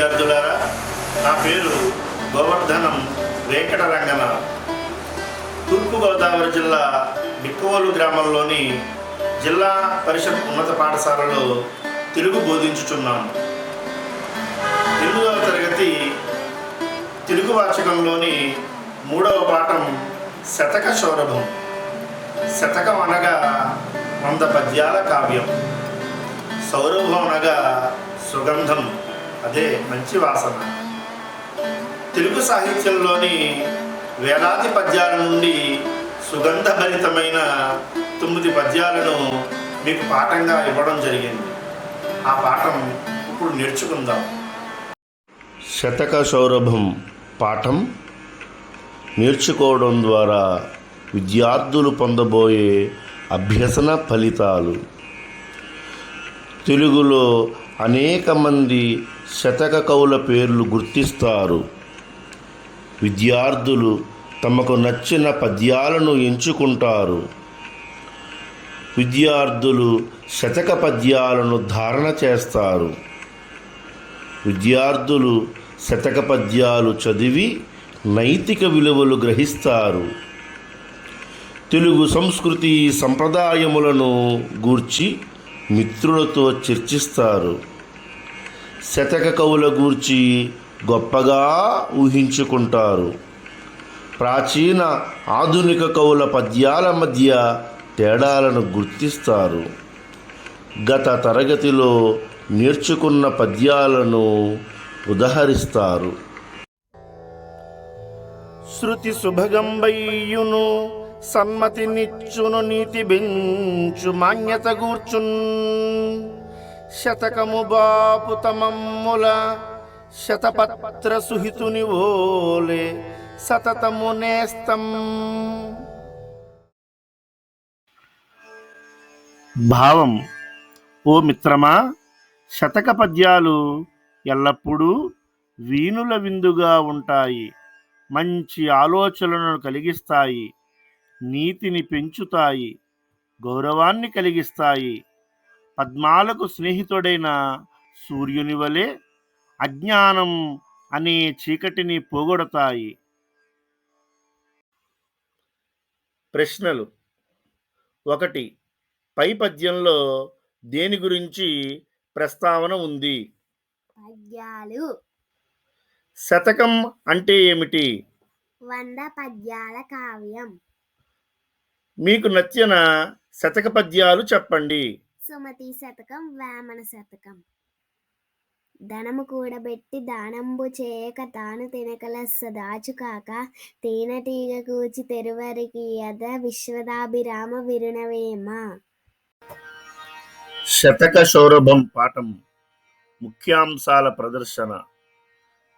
విద్యార్థులారా, నా పేరు గోవర్ధనం వెంకటరంగనాథ్. తూర్పుగోదావరి జిల్లా బిక్కవోలు గ్రామంలోని జిల్లా పరిషత్ ఉన్నత పాఠశాలలో తెలుగు బోధించుచున్నాను. 8వ తరగతి తెలుగు వాచకంలోని 3వ పాఠం శతక సౌరభం. శతకం అనగా 100 పద్యాల కావ్యం. సౌరభం అనగా సుగంధం, అదే మంచి వాసన. తెలుగు సాహిత్యంలోని వేలాది పద్యాల నుండి సుగంధభరితమైన 9 పద్యాలను మీకు పాఠంగా ఇవ్వడం జరిగింది. ఆ పాఠం ఇప్పుడు నేర్చుకుందాం. శతక సౌరభం పాఠం నేర్చుకోవడం ద్వారా విద్యార్థులు పొందబోయే అభ్యసన ఫలితాలు. తెలుగులో అనేక మంది శతక కవుల పేర్లు గుర్తిస్తారు. విద్యార్థులు తమకు నచ్చిన పద్యాలను ఎంచుకుంటారు. విద్యార్థులు శతక పద్యాలను ధారణ చేస్తారు. విద్యార్థులు శతక పద్యాలు చదివి నైతిక విలువలు గ్రహిస్తారు. తెలుగు సంస్కృతి సంప్రదాయములను గూర్చి మిత్రులతో చర్చిస్తారు. శతక కవుల గూర్చి గొప్పగా ఊహించుకుంటారు. ప్రాచీన ఆధునిక కవుల పద్యాల మధ్య తేడాలను గుర్తిస్తారు. గత తరగతిలో నేర్చుకున్న పద్యాలను ఉదహరిస్తారు. శృతి సుభగంబయ్యును సన్మతి నిచ్చును నీతి బెంచు మాన్యత గూర్చున్ శతకము బాపు తమమ్ముల శతపత్ర సుహితుని ఓలే సతతము నేస్తం. భావం: ఓ మిత్రమా, శతక పద్యాలు ఎల్లప్పుడూ వీణుల విందుగా ఉంటాయి. మంచి ఆలోచనలను కలిగిస్తాయి, నీతిని పెంచుతాయి, గౌరవాన్ని కలిగిస్తాయి. పద్మాలకు స్నేహితుడైన సూర్యుని వలె అజ్ఞానం అనే చీకటిని పోగొడతాయి. ప్రశ్నలు: 1. పై పద్యంలో దేని గురించి ప్రస్తావన ఉంది? పద్యాలు. శతకం అంటే ఏమిటి? 100 పద్యాల కావ్యం. మీకు నచ్చిన శతక పద్యాలు చెప్పండి. సుమతి శతకం, వేమన శతకం. ధనము కూడబెట్టి దానంబు చేయక తాను తినకలెస్స దాచుకాక తేనెటీగ కూచి తెరువరికి యద విశ్వదాభిరామ విరుణవేమ. శతక సౌరభం పాఠం ముఖ్యాంశాల ప్రదర్శన.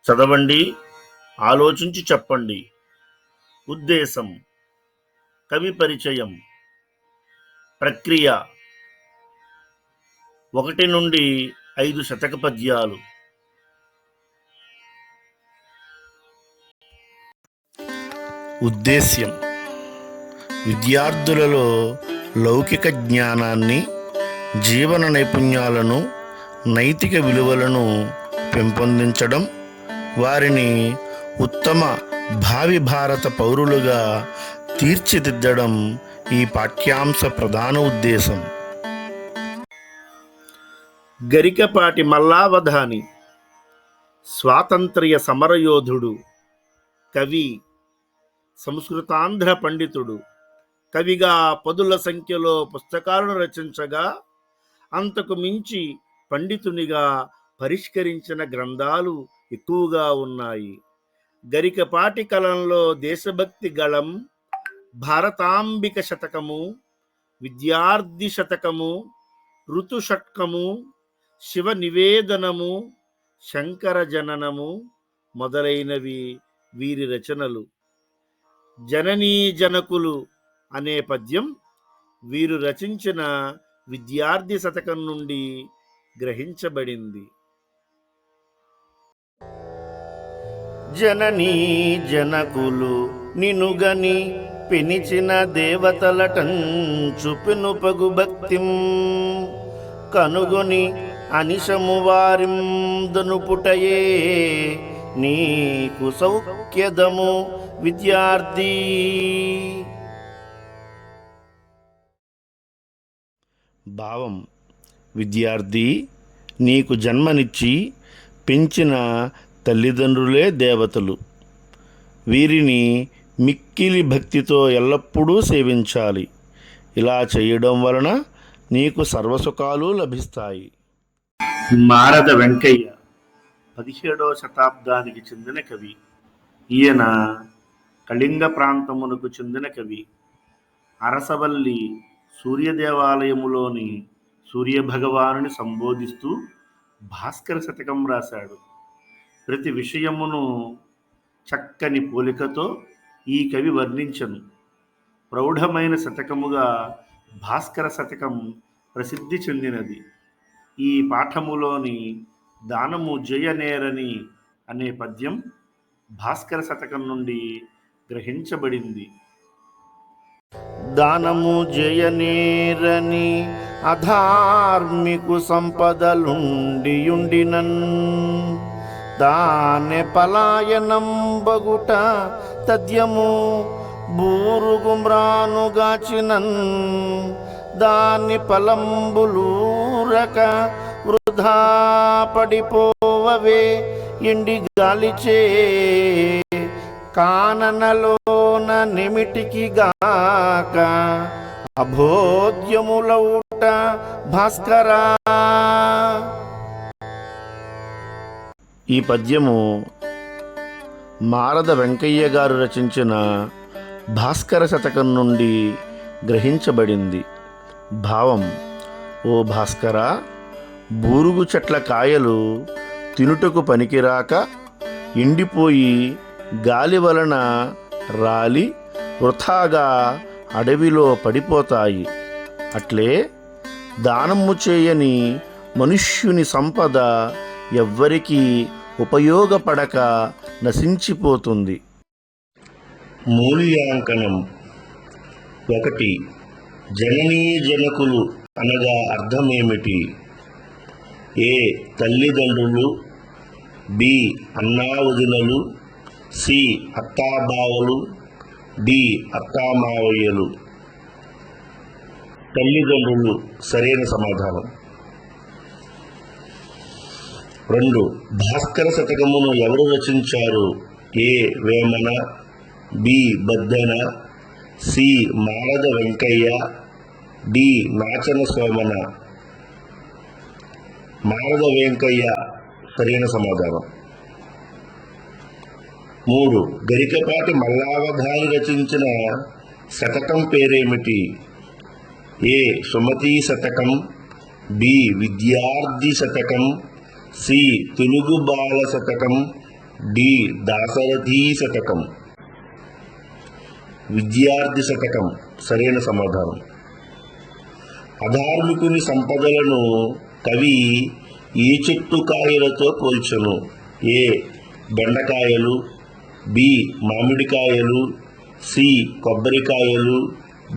చదవండి, ఆలోచించి చెప్పండి. ఉద్దేశం: కవి పరిచయం. ప్రక్రియ: 1 నుండి 5 శతక పద్యాలు. ఉద్దేశ్యం: విద్యార్థులలో లౌకిక జ్ఞానాన్ని, జీవన నైపుణ్యాలను, నైతిక విలువలను పెంపొందించడం, వారిని ఉత్తమ భావి భారత పౌరులుగా తీర్చిదిద్దడం ఈ పాఠ్యాంశ ప్రధాన ఉద్దేశం. గరికపాటి మల్లావధాని స్వాతంత్ర్య సమరయోధుడు, కవి, సంస్కృతాంధ్ర పండితుడు. కవిగా పదుల సంఖ్యలో పుస్తకాలను రచించగా అంతకు మించి పండితునిగా పరిష్కరించిన గ్రంథాలు ఎక్కువగా ఉన్నాయి. గరికపాటి కలంలో దేశభక్తి గళం, భారతాంబిక శతకము, విద్యార్థి శతకము, ఋతు షట్కము, శివ నివేదనము, శంకర జననము మొదలైనవి వీరి రచనలు. జననీ జనకులు అనే పద్యం వీరు రచించిన విద్యార్థి శతకం నుండి గ్రహించబడింది. జననీ జనకులు నినుగని పెనిచిన దేవతలటంచు పెనుపగు భక్తిం కనుగొని అనిశము వారిందనుపుటయే నీకు సౌఖ్యదము విద్యార్థి. భావం: విద్యార్థి, నీకు జన్మనిచ్చి పెంచిన తల్లిదండ్రులే దేవతలు. వీరిని మిక్కిలి భక్తితో ఎల్లప్పుడూ సేవించాలి. ఇలా చేయడం వలన నీకు సర్వసుఖాలు లభిస్తాయి. మారద వెంకయ్య 17వ శతాబ్దానికి చెందిన కవి. ఈయన కళింగ ప్రాంతమునకు చెందిన కవి. అరసవల్లి సూర్యదేవాలయములోని సూర్యభగవానుని సంబోధిస్తూ భాస్కర శతకం రాశాడు. ప్రతి విషయమును చక్కని పోలికతో ఈ కవి వర్ణించను. ప్రౌఢమైన శతకముగా భాస్కర శతకం ప్రసిద్ధి చెందినది. ఈ పాఠములోని దానము జయనేరని అనే పద్యం భాస్కర శతకం నుండి గ్రహించబడింది. దానము జయనేరని అధార్మికు సంపదలుండియుండినన్ దానె పలాయనం బగుట తద్యము బూరుగుమ్రానుగాచినన్ దాని పలంబులూరక వృధా పడిపోవవే ఎండి గాలిచే కాననలోన నిమిటికి గాక అభోద్యములౌట భాస్కరా. ఈ పద్యము మారద వెంకయ్య గారు రచించిన భాస్కర శతకం నుండి గ్రహించబడింది. భావం: ఓ భాస్కర, బూరుగు చెట్ల కాయలు తినుటకు పనికిరాక ఎండిపోయి గాలి వలన రాలి వృథాగా అడవిలో పడిపోతాయి. అట్లే దానము చేయని మనుష్యుని సంపద ఎవ్వరికీ ఉపయోగపడక నశించిపోతుంది. మూల్యాంకనం: 1. జననీ జనకులు అనగా అర్థమేమిటి? ఏ. తల్లిదండ్రులు. బి. అన్నావదినలు. సి. అత్తాబావలు. డి. అత్తామావయ్యలు. తల్లిదండ్రులు సరైన సమాధానం. 2. భాస్కర శతకమును ఎవరు రచించారు? A. Vemana. B. Baddena. C. Marada Venkayya. D. Nachana Somana. Marada Venkayya సరైన సమాధానం. 3. గరికపాటి మల్లావధాని రచించిన శతకం పేరేమిటి? ఏ. సుమతీ శతకం. బి. విద్యార్థి శతకం. సి. తెలుగు బాల శతకం. డి. దాశరథీ శతకం. విద్యార్థి శతకం సరైన సమాధానం. అధార్మికుని సంపదలను కవి ఏ చెట్టు కాయలతో పోల్చెను? ఏ. బెండకాయలు. బి. మామిడికాయలు. సి. కొబ్బరికాయలు.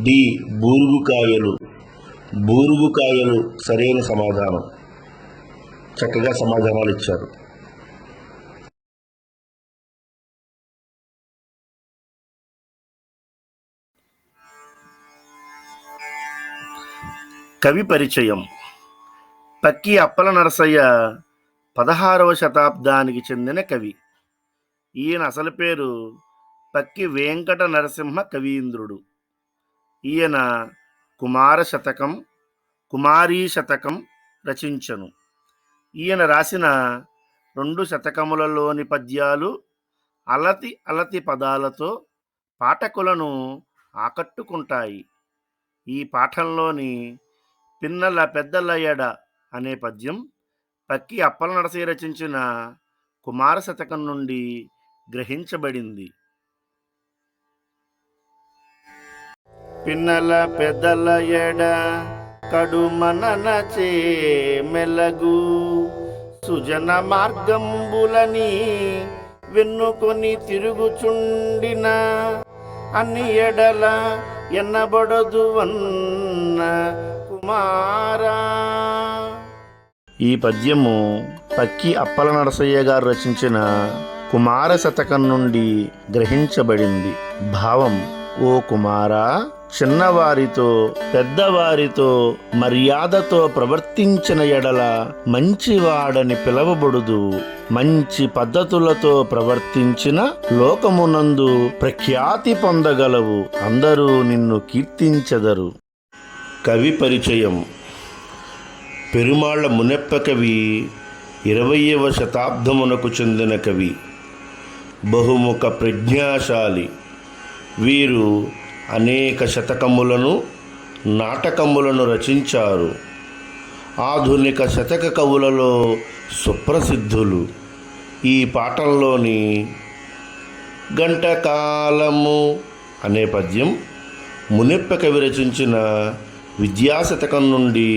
డి. బూరుగుకాయలు. బూరుగుకాయలు సరైన సమాధానం. చక్కగా సమాధానాలు ఇచ్చారు. కవి పరిచయం. పక్కి అప్పల నరసయ్య 16వ శతాబ్దానికి చెందిన కవి. ఈయన అసలు పేరు పక్కి వెంకట నరసింహ కవీంద్రుడు. ఈయన కుమార శతకం, కుమారీ శతకం రచించను. ఈయన రాసిన 2 శతకములలోని పద్యాలు అలతి అలతి పదాలతో పాఠకులను ఆకట్టుకుంటాయి. ఈ పాఠంలోని పిన్నల పెద్దల ఎడ అనే పద్యం పక్కి అప్పల నరసయ్య రచించిన కుమార శతకం నుండి గ్రహించబడింది. పిన్నల పెద్దల ఎడ కడుమననచే మెలగు సుజన మార్గంబులని వెన్నుకొని తిరుగుచుండిన అన్ని ఎడల ఎన్నబడదు అన్న కుమారా. ఈ పద్యము పక్కి అప్పల నరసయ్య గారు రచించిన కుమార శతకం నుండి గ్రహించబడింది. భావం: ఓ కుమారా, చిన్నవారితో పెద్దవారితో మర్యాదతో ప్రవర్తించిన ఎడల మంచివాడని పిలవబడుదు. మంచి పద్ధతులతో ప్రవర్తించిన లోకమునందు ప్రఖ్యాతి పొందగలవు. అందరూ నిన్ను కీర్తించెదరు. కవి పరిచయం: పెరుమాళ్ల మునెప్ప కవి 20వ శతాబ్దమునకు చెందిన కవి. బహుముఖ ప్రజ్ఞాశాలి. వీరు అనేక శతకములను, నాటకములను రచించారు. ఆధునిక శతక కవులలో సుప్రసిద్ధులు. ఈ పాఠంలోని గంటకాలము అనే పద్యం మునెప్ప కవి రచించిన విద్యాశతకం నుండి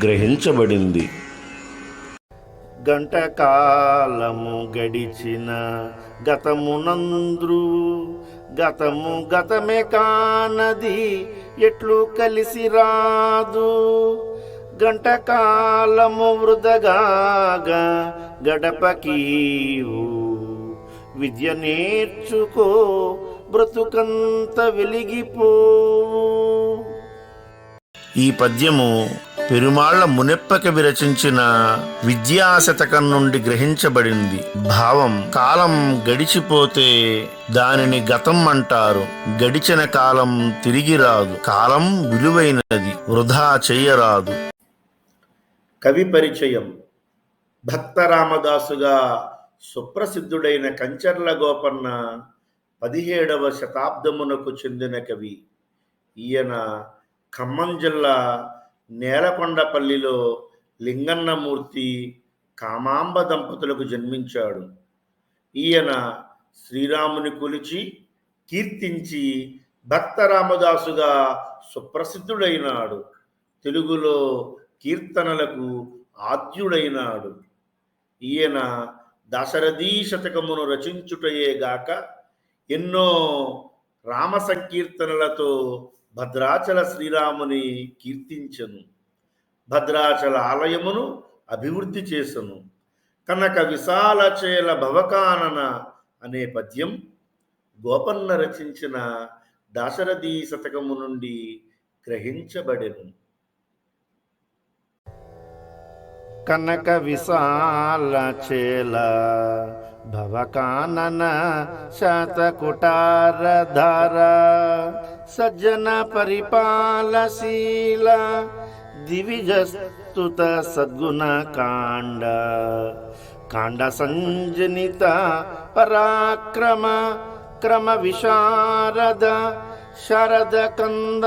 గ్రహించబడింది. గంటకాలము గడిచిన గతమునంద్రు, గతము గతమే కానది ఎట్లు కలిసి రాదు. గంటకాలము వృధగాగా గడపకీవు, విద్య నేర్చుకో బ్రతుకంత వెలిగిపోవు. ఈ పద్యము పెరుమాళ్ల మునెప్ప కవి రచించిన విద్యాశతకం నుండి గ్రహించబడింది. భావం: కాలం గడిచిపోతే దానిని గతం అంటారు. గడిచిన కాలం తిరిగి రాదు. కాలం విలువైనది, వృధా చేయరాదు. కవి పరిచయం: భక్త రామదాసుగా సుప్రసిద్ధుడైన కంచర్ల గోపన్న 17వ శతాబ్దమునకు చెందిన కవి. ఈయన ఖమ్మం జిల్లా నేలకొండపల్లిలో లింగన్నమూర్తి, కామాంబ దంపతులకు జన్మించాడు. ఈయన శ్రీరాముని కొలిచి కీర్తించి భక్త రామదాసుగా సుప్రసిద్ధుడైనాడు. తెలుగులో కీర్తనలకు ఆద్యుడైనాడు. ఈయన దశరథీ శతకమును రచించుటయే గాక ఎన్నో రామ సంకీర్తనలతో భద్రాచల శ్రీరాముని కీర్తించెను. భద్రాచల ఆలయమును అభివృద్ధి చేసెను. కనక విశాలచేల భవకానన అనే పద్యం గోపన్న రచించిన దాశరథీ శతకము నుండి గ్రహించబడెను. కనక విశాలచేల భవకానన శతకుటారధార, సజ్జన పరిపాలశీల దివిజస్తుత సద్గుణ కాండ, కాండ సంజనిత పరాక్రమ క్రమ విశారద, శరద కంద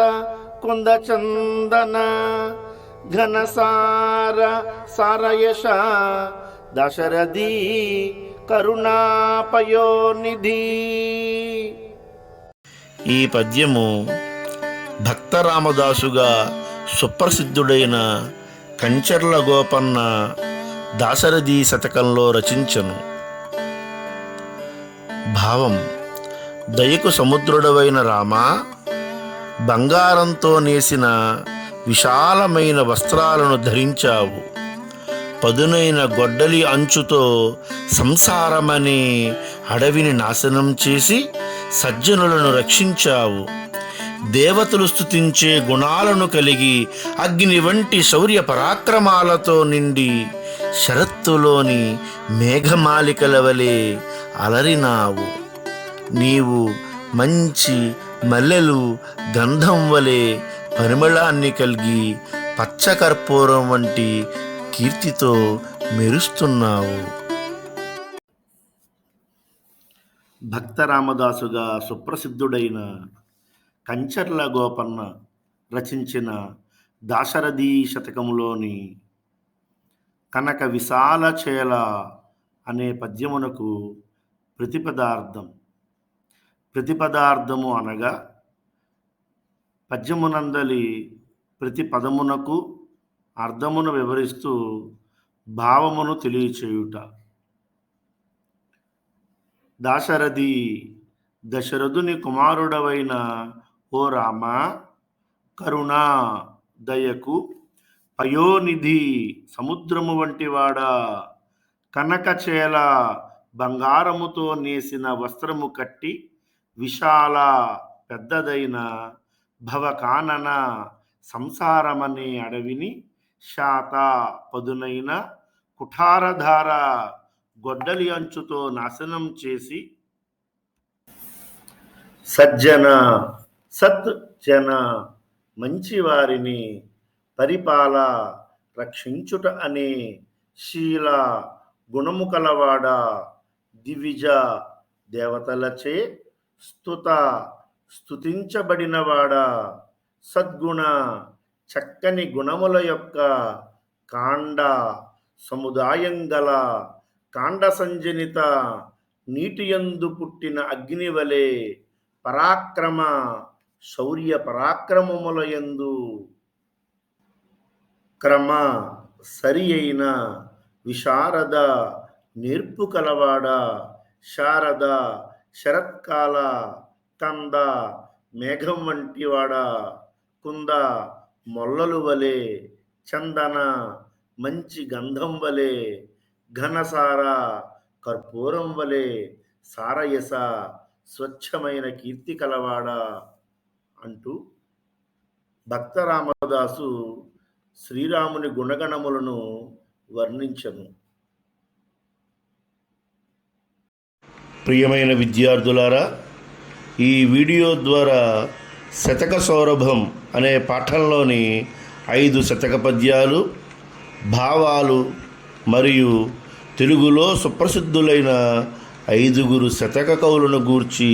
కుంద చందన, ఘనసార సారయశ దశరథీ కరుణాపయోనిధి. ఈ పద్యము భక్త రామదాసుగా సుప్రసిద్ధుడైన కంచర్ల గోపన్న దాశరథీ శతకంలో రచించెను. భావం: దయకు సముద్రుడవైన రామా, బంగారంతో నేసిన విశాలమైన వస్త్రాలను ధరించావు. పదునైన గొడ్డలి అంచుతో సంసారమనే అడవిని నాశనం చేసి సజ్జనులను రక్షించావు. దేవతలు స్తుతించే గుణాలను కలిగి అగ్ని వంటి శౌర్య పరాక్రమాలతో నిండి శరత్తులోని మేఘమాలికల వలె అలరినావు. నీవు మంచి మల్లెలు గంధం వలె పరిమళాన్ని కలిగి పచ్చకర్పూరం వంటి కీర్తితో మెరుస్తున్నావు. భక్త రామదాసుగా సుప్రసిద్ధుడైన కంచర్ల గోపన్న రచించిన దాశరథీ శతకములోని కనక విశాలచేల అనే పద్యమునకు ప్రతిపదార్థము అనగా పద్యమునందలి ప్రతి పదమునకు అర్థమును వివరిస్తూ భావమును తెలియచేయుట. దాశరథి: దశరథుని కుమారుడవైన ఓ రామ, కరుణ దయకు పయోనిధి సముద్రము వంటివాడా, కనకచేల బంగారముతో నేసిన వస్త్రము కట్టి విశాల పెద్దదైన భవకానన సంసారమనే అడవిని శాత పదునైన కుఠారధార గొడ్డలి అంచుతో నాశనం చేసి సజ్జన సజ్జన మంచివారిని పరిపాల రక్షించుట అనే శీల గుణము కలవాడ, దివిజ దేవతలచే స్తుతించబడినవాడ, సద్గుణ చక్కని గుణముల యొక్క కాండ సముదాయం గల కాండ సంజనిత నీటియందు పుట్టిన అగ్నివలే పరాక్రమ శౌర్య పరాక్రమములయందు క్రమ సరి అయిన విశారద నేర్పు కలవాడ, శారద శరత్కాల కంద మేఘం వంటివాడ, కుంద మొల్లలు వలె, చందన మంచి గంధం వలె, ఘనసార కర్పూరం వలె, సారయస స్వచ్ఛమైన కీర్తి కలవాడ అంటూ భక్త రామదాసు శ్రీరాముని గుణగణములను వర్ణించను. ప్రియమైన విద్యార్థులారా, ఈ వీడియో ద్వారా శతక సౌరభం అనే పాఠంలోని 5 శతక పద్యాలు, భావాలు మరియు తెలుగులో సుప్రసిద్ధులైన 5 శతక కవులను గూర్చి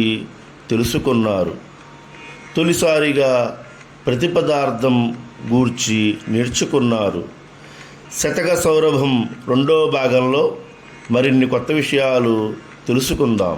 తెలుసుకున్నారు. తొలిసారిగా ప్రతిపదార్థం గూర్చి నేర్చుకున్నారు. శతక సౌరభం 2వ భాగంలో మరిన్ని కొత్త విషయాలు తెలుసుకుందాం.